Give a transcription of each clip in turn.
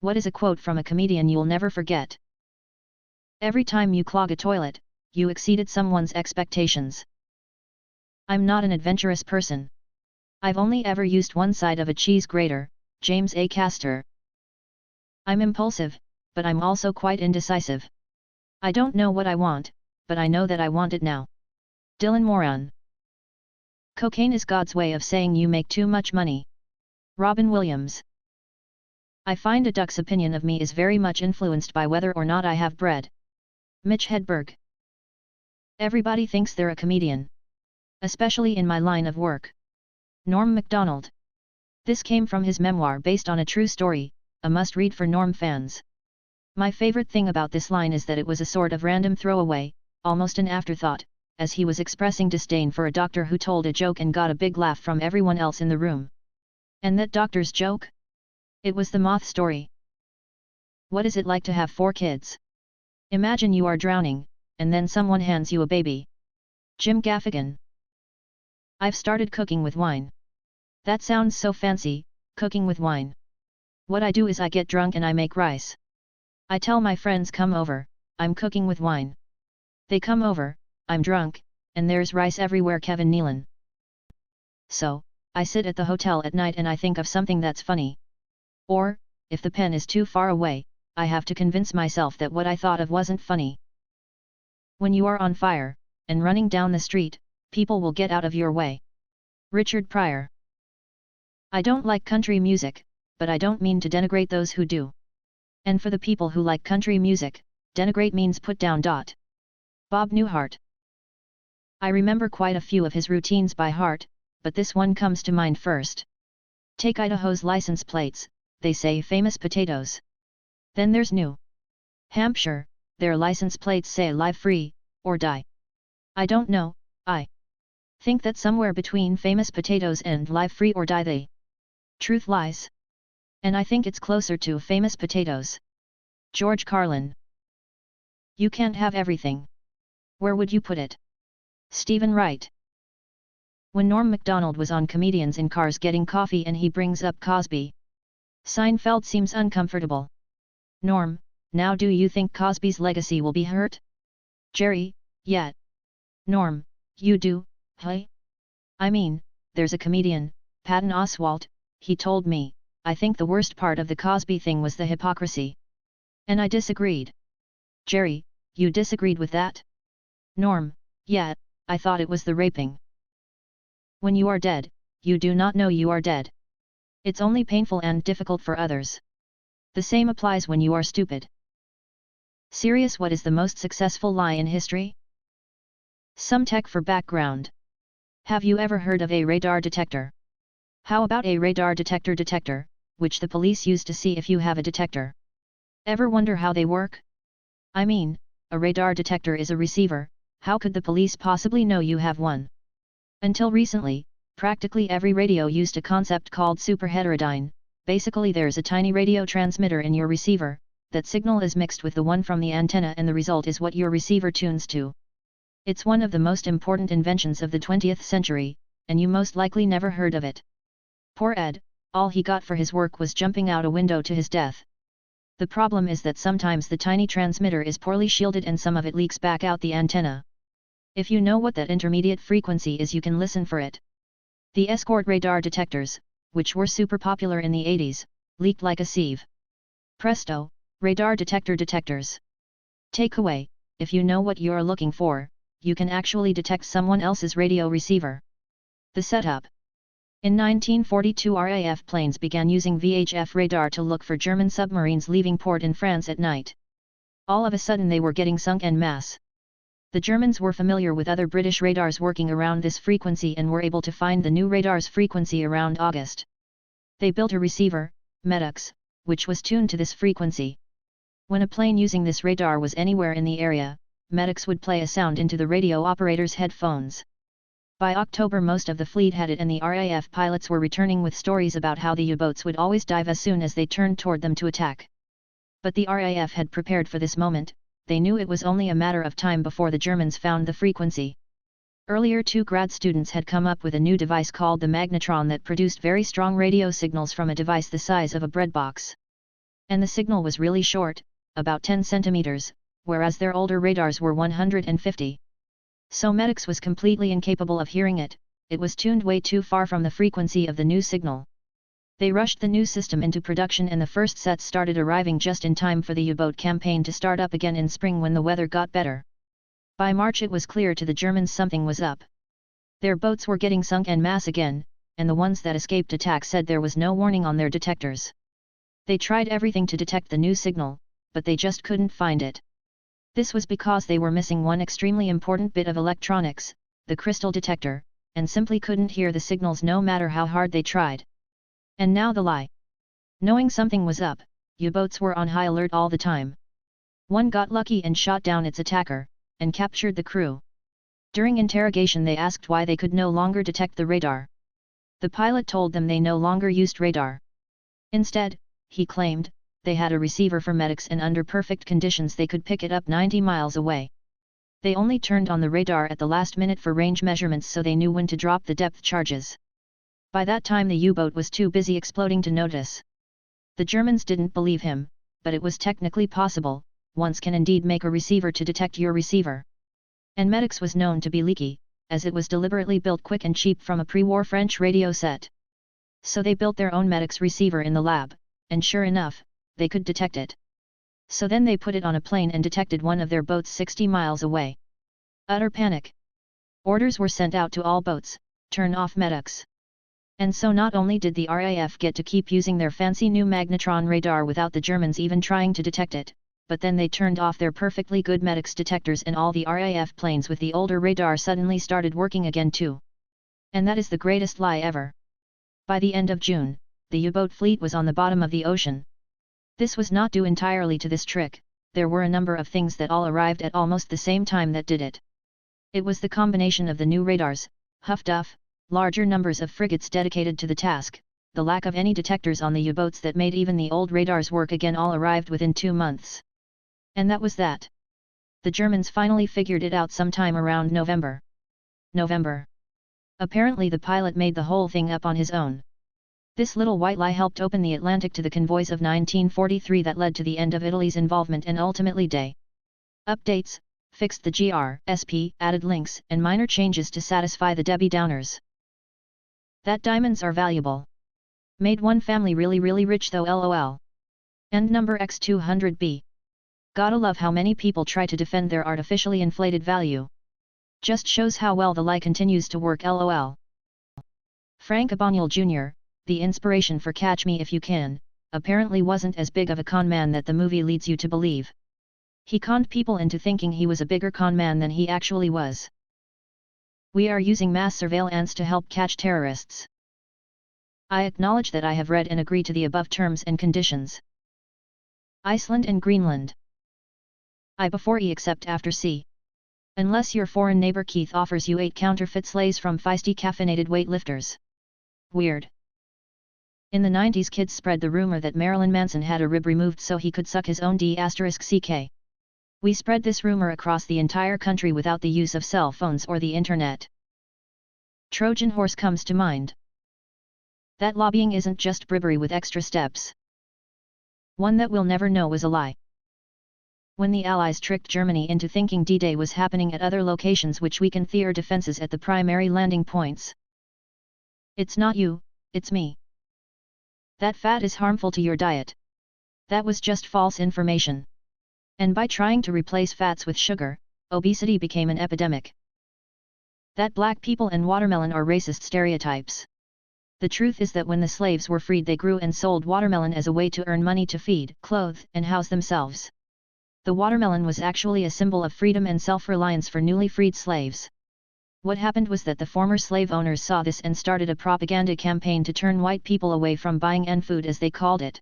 What is a quote from a comedian you'll never forget? Every time you clog a toilet, you exceeded someone's expectations. I'm not an adventurous person. I've only ever used one side of a cheese grater, James A. Castor. I'm impulsive, but I'm also quite indecisive. I don't know what I want, but I know that I want it now. Dylan Moran. Cocaine is God's way of saying you make too much money. Robin Williams. I find a duck's opinion of me is very much influenced by whether or not I have bread. Mitch Hedberg. Everybody thinks they're a comedian. Especially in my line of work. Norm Macdonald. This came from his memoir based on a true story, a must-read for Norm fans. My favorite thing about this line is that it was a sort of random throwaway, almost an afterthought, as he was expressing disdain for a doctor who told a joke and got a big laugh from everyone else in the room. And that doctor's joke? It was the moth story. What is it like to have 4 kids? Imagine you are drowning, and then someone hands you a baby. Jim Gaffigan. I've started cooking with wine. That sounds so fancy, cooking with wine. What I do is I get drunk and I make rice. I tell my friends come over, I'm cooking with wine. They come over, I'm drunk, and there's rice everywhere. Kevin Nealon. So, I sit at the hotel at night and I think of something that's funny. Or, if the pen is too far away, I have to convince myself that what I thought of wasn't funny. When you are on fire, and running down the street, people will get out of your way. Richard Pryor. I don't like country music, but I don't mean to denigrate those who do. And for the people who like country music, denigrate means put down. Bob Newhart. I remember quite a few of his routines by heart, but this one comes to mind first. Take Idaho's license plates, they say famous potatoes. Then there's New Hampshire, their license plates say live free, or die. I don't know, I think that somewhere between famous potatoes and live free or die the truth lies. And I think it's closer to famous potatoes. George Carlin. You can't have everything. Where would you put it? Stephen Wright. When Norm Macdonald was on Comedians in Cars getting coffee and he brings up Cosby, Seinfeld seems uncomfortable. Norm, now do you think Cosby's legacy will be hurt? Jerry, yeah. Norm, you do, hey? I mean, there's a comedian, Patton Oswalt, he told me, I think the worst part of the Cosby thing was the hypocrisy. And I disagreed. Jerry, you disagreed with that? Norm, yeah, I thought it was the raping. When you are dead, you do not know you are dead. It's only painful and difficult for others. The same applies when you are stupid. Serious, what is the most successful lie in history? Some tech for background. Have you ever heard of a radar detector? How about a radar detector, which the police use to see if you have a detector? Ever wonder how they work? I mean, a radar detector is a receiver, how could the police possibly know you have one? Until recently, practically every radio used a concept called superheterodyne. Basically there's a tiny radio transmitter in your receiver, that signal is mixed with the one from the antenna and the result is what your receiver tunes to. It's one of the most important inventions of the 20th century, and you most likely never heard of it. Poor Ed, all he got for his work was jumping out a window to his death. The problem is that sometimes the tiny transmitter is poorly shielded and some of it leaks back out the antenna. If you know what that intermediate frequency is, you can listen for it. The escort radar detectors, which were super popular in the 80s, leaked like a sieve. Presto, radar detectors. Takeaway, if you know what you're looking for, you can actually detect someone else's radio receiver. The setup. In 1942 RAF planes began using VHF radar to look for German submarines leaving port in France at night. All of a sudden they were getting sunk en masse. The Germans were familiar with other British radars working around this frequency and were able to find the new radar's frequency around August. They built a receiver, Medux, which was tuned to this frequency. When a plane using this radar was anywhere in the area, Medux would play a sound into the radio operator's headphones. By October most of the fleet had it and the RAF pilots were returning with stories about how the U-boats would always dive as soon as they turned toward them to attack. But the RAF had prepared for this moment. They knew it was only a matter of time before the Germans found the frequency. Earlier 2 grad students had come up with a new device called the magnetron that produced very strong radio signals from a device the size of a bread box. And the signal was really short, about 10 centimeters, whereas their older radars were 150. So Medics was completely incapable of hearing it, it was tuned way too far from the frequency of the new signal. They rushed the new system into production and the first sets started arriving just in time for the U-boat campaign to start up again in spring when the weather got better. By March it was clear to the Germans something was up. Their boats were getting sunk en masse again, and the ones that escaped attack said there was no warning on their detectors. They tried everything to detect the new signal, but they just couldn't find it. This was because they were missing one extremely important bit of electronics, the crystal detector, and simply couldn't hear the signals no matter how hard they tried. And now the lie. Knowing something was up, U-boats were on high alert all the time. One got lucky and shot down its attacker, and captured the crew. During interrogation they asked why they could no longer detect the radar. The pilot told them they no longer used radar. Instead, he claimed, they had a receiver for Medics and under perfect conditions they could pick it up 90 miles away. They only turned on the radar at the last minute for range measurements so they knew when to drop the depth charges. By that time the U-boat was too busy exploding to notice. The Germans didn't believe him, but it was technically possible, one can indeed make a receiver to detect your receiver. And Medics was known to be leaky, as it was deliberately built quick and cheap from a pre-war French radio set. So they built their own Medics receiver in the lab, and sure enough, they could detect it. So then they put it on a plane and detected one of their boats 60 miles away. Utter panic. Orders were sent out to all boats, turn off Medics. And so not only did the RAF get to keep using their fancy new magnetron radar without the Germans even trying to detect it, but then they turned off their perfectly good Medics detectors and all the RAF planes with the older radar suddenly started working again too. And that is the greatest lie ever. By the end of June, the U-boat fleet was on the bottom of the ocean. This was not due entirely to this trick, there were a number of things that all arrived at almost the same time that did it. It was the combination of the new radars, Huff-Duff, larger numbers of frigates dedicated to the task, the lack of any detectors on the U-boats that made even the old radars work again all arrived within 2 months. And that was that. The Germans finally figured it out sometime around November. Apparently the pilot made the whole thing up on his own. This little white lie helped open the Atlantic to the convoys of 1943 that led to the end of Italy's involvement and ultimately day. Updates, fixed the GRSP, added links and minor changes to satisfy the Debbie Downers. That diamonds are valuable. Made one family really rich though lol. End number X200B. Gotta love how many people try to defend their artificially inflated value. Just shows how well the lie continues to work lol. Frank Abagnale Jr., the inspiration for Catch Me If You Can, apparently wasn't as big of a con man that the movie leads you to believe. He conned people into thinking he was a bigger con man than he actually was. We are using mass surveillance to help catch terrorists. I acknowledge that I have read and agree to the above terms and conditions. Iceland and Greenland. I before E except after C. Unless your foreign neighbor Keith offers you 8 counterfeit sleighs from feisty caffeinated weightlifters. Weird. In the 90s kids spread the rumor that Marilyn Manson had a rib removed so he could suck his own D***ck. We spread this rumor across the entire country without the use of cell phones or the internet. Trojan horse comes to mind. That lobbying isn't just bribery with extra steps. One that we'll never know was a lie. When the Allies tricked Germany into thinking D-Day was happening at other locations which weakened their defenses at the primary landing points. It's not you, it's me. That fat is harmful to your diet. That was just false information. And by trying to replace fats with sugar, obesity became an epidemic. That black people and watermelon are racist stereotypes. The truth is that when the slaves were freed they grew and sold watermelon as a way to earn money to feed, clothe, and house themselves. The watermelon was actually a symbol of freedom and self-reliance for newly freed slaves. What happened was that the former slave owners saw this and started a propaganda campaign to turn white people away from buying N-food as they called it.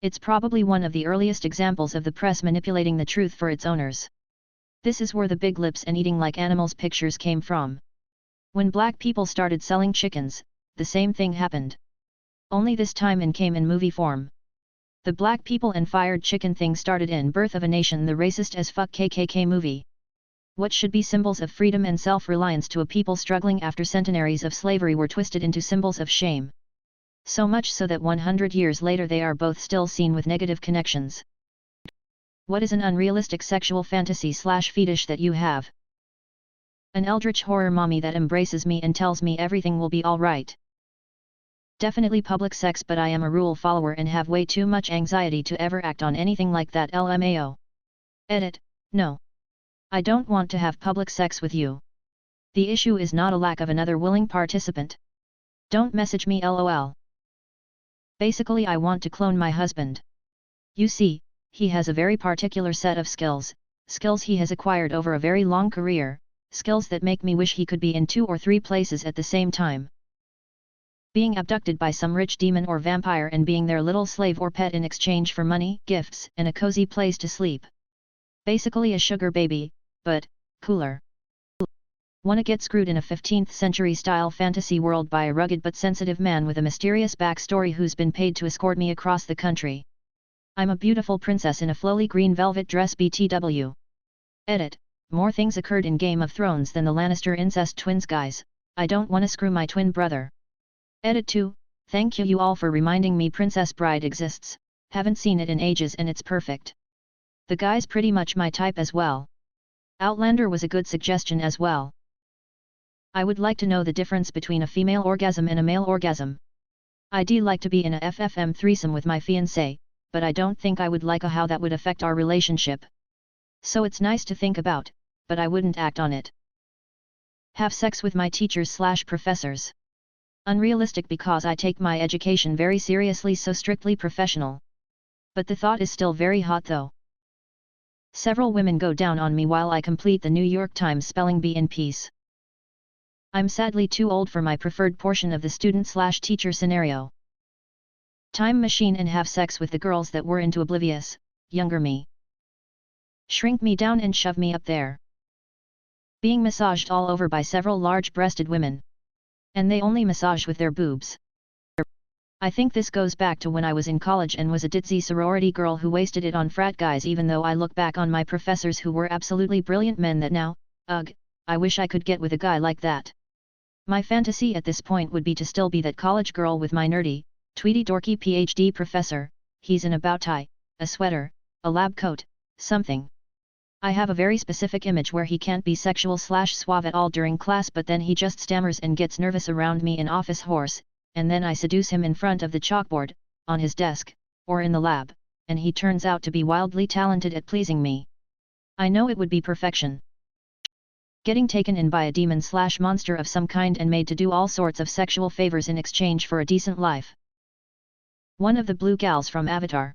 It's probably one of the earliest examples of the press manipulating the truth for its owners. This is where the big lips and eating like animals pictures came from. When black people started selling chickens, the same thing happened. Only this time it came in movie form. The black people and fired chicken thing started in Birth of a Nation, the racist as fuck KKK movie. What should be symbols of freedom and self-reliance to a people struggling after centenaries of slavery were twisted into symbols of shame. So much so that 100 years later they are both still seen with negative connections. What is an unrealistic sexual fantasy / fetish that you have? An eldritch horror mommy that embraces me and tells me everything will be alright. Definitely public sex, but I am a rule follower and have way too much anxiety to ever act on anything like that. LMAO. Edit. No. I don't want to have public sex with you. The issue is not a lack of another willing participant. Don't message me LOL. Basically I want to clone my husband. You see, he has a very particular set of skills he has acquired over a very long career, skills that make me wish he could be in 2 or 3 places at the same time. Being abducted by some rich demon or vampire and being their little slave or pet in exchange for money, gifts, and a cozy place to sleep. Basically a sugar baby, but cooler. Wanna get screwed in a 15th century style fantasy world by a rugged but sensitive man with a mysterious backstory who's been paid to escort me across the country. I'm a beautiful princess in a flowy green velvet dress. BTW. Edit. More things occurred in Game of Thrones than the Lannister incest twins, guys. I don't wanna screw my twin brother. Edit 2. Thank you all for reminding me Princess Bride exists. Haven't seen it in ages and it's perfect. The guy's pretty much my type as well. Outlander was a good suggestion as well. I would like to know the difference between a female orgasm and a male orgasm. I'd like to be in a FFM threesome with my fiancé, but I don't think I would like how that would affect our relationship. So it's nice to think about, but I wouldn't act on it. Have sex with my teachers / professors. Unrealistic because I take my education very seriously, so strictly professional. But the thought is still very hot though. Several women go down on me while I complete the New York Times spelling bee in peace. I'm sadly too old for my preferred portion of the student / teacher scenario. Time machine and have sex with the girls that were into oblivious, younger me. Shrink me down and shove me up there. Being massaged all over by several large-breasted women. And they only massage with their boobs. I think this goes back to when I was in college and was a ditzy sorority girl who wasted it on frat guys, even though I look back on my professors who were absolutely brilliant men that now, ugh, I wish I could get with a guy like that. My fantasy at this point would be to still be that college girl with my nerdy, tweety dorky PhD professor. He's in a bow tie, a sweater, a lab coat, something. I have a very specific image where he can't be sexual / suave at all during class, but then he just stammers and gets nervous around me in office hours, and then I seduce him in front of the chalkboard, on his desk, or in the lab, and he turns out to be wildly talented at pleasing me. I know it would be perfection. Getting taken in by a demon / monster of some kind and made to do all sorts of sexual favors in exchange for a decent life. One of the blue gals from Avatar.